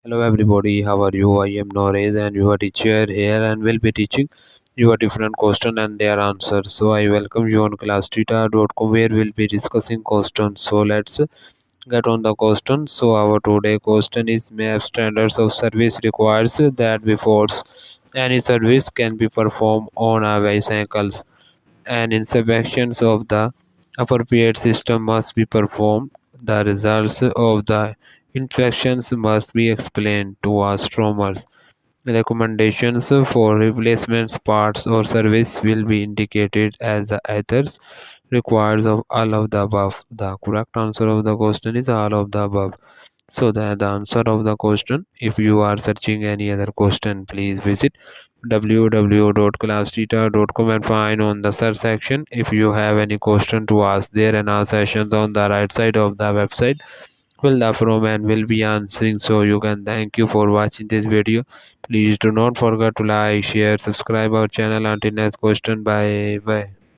Hello everybody, how are you? I am Norez and your teacher here and will be teaching you a different question and their answers. So I welcome you on classtita.com where we'll be discussing questions. So let's get on the question. So our today question is MAP standards of service requires that before any service can be performed on a vehicles and inspections of the appropriate system must be performed. The results of the inspections must be explained to customers. Recommendations for replacements, parts, or service will be indicated as the others requires of all of the above. The correct answer of the question is all of the above. So the answer of the question. If you are searching any other question, please visit www.classteacher.com and find on the search section. If you have any question to ask, there and our sessions on the right side of the website will the from and will be answering. So you can thank you for watching this video. Please do not forget to like, share, subscribe our channel until next question. Bye bye.